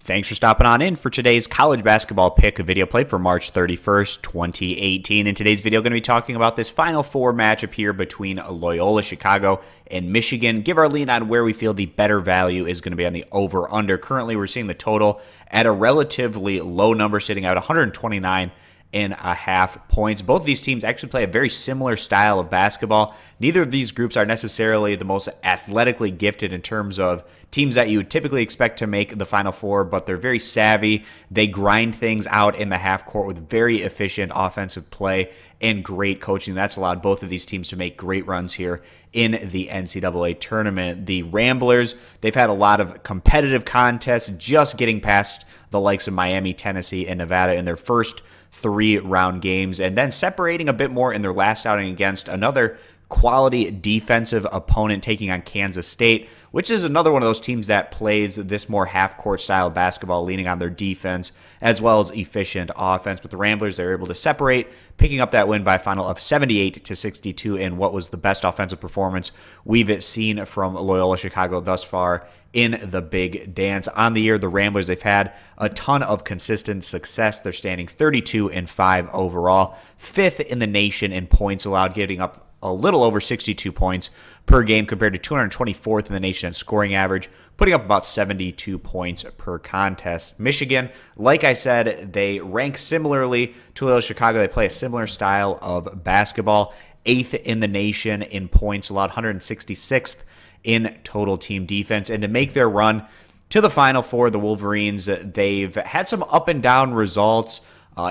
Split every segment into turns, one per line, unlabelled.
Thanks for stopping on in for today's college basketball pick video play for March 31st, 2018. In today's video, going to be talking about this Final Four matchup here between Loyola Chicago and Michigan. Give our lean on where we feel the better value is going to be on the over-under. Currently, we're seeing the total at a relatively low number, sitting at 129.5 points. Both of these teams actually play a very similar style of basketball. Neither of these groups are necessarily the most athletically gifted in terms of teams that you would typically expect to make the Final Four, but they're very savvy. They grind things out in the half court with very efficient offensive play and great coaching. That's allowed both of these teams to make great runs here in the NCAA tournament. The Ramblers, they've had a lot of competitive contests, just getting past the likes of Miami, Tennessee, and Nevada in their first 3-round games, and then separating a bit more in their last outing against another quality defensive opponent, taking on Kansas State, which is another one of those teams that plays this more half-court style basketball, leaning on their defense as well as efficient offense. But the Ramblers, they were able to separate, picking up that win by a final of 78-62 in what was the best offensive performance we've seen from Loyola Chicago thus far in the Big Dance. On the year, the Ramblers, they've had a ton of consistent success. They're standing 32-5 overall, 5th in the nation in points allowed, giving up a little over 62 points per game compared to 224th in the nation in scoring average, putting up about 72 points per contest. Michigan, like I said, they rank similarly to Loyola Chicago. They play a similar style of basketball, 8th in the nation in points allowed, 166th in total team defense. And to make their run to the Final Four, the Wolverines, they've had some up and down results.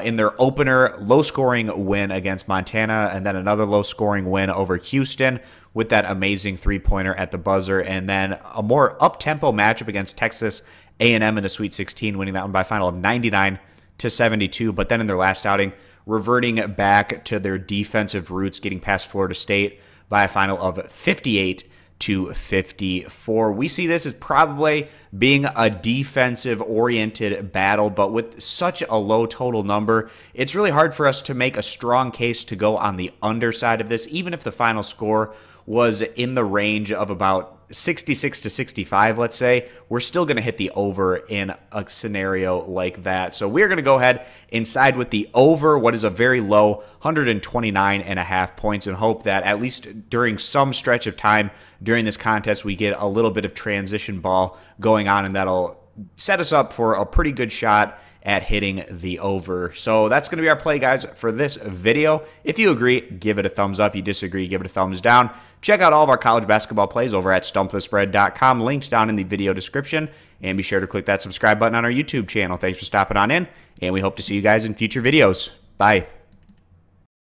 In their opener, low-scoring win against Montana, and then another low-scoring win over Houston with that amazing three-pointer at the buzzer, and then a more up-tempo matchup against Texas A&M in the Sweet 16, winning that one by a final of 99-72. But then in their last outing, reverting back to their defensive roots, getting past Florida State by a final of 58-54. We see this as probably being a defensive-oriented battle, but with such a low total number, it's really hard for us to make a strong case to go on the underside of this. Even if the final score was in the range of about 66-65, let's say, we're still going to hit the over in a scenario like that. So we're going to go ahead and side with the over, what is a very low 129.5 points, and hope that at least during some stretch of time during this contest, we get a little bit of transition ball going on, and that'll set us up for a pretty good shot at hitting the over. So that's going to be our play, guys, for this video. If you agree, give it a thumbs up. You disagree, give it a thumbs down. Check out all of our college basketball plays over at stumpthespread.com. Links down in the video description. And be sure to click that subscribe button on our YouTube channel. Thanks for stopping on in, and we hope to see you guys in future videos. Bye.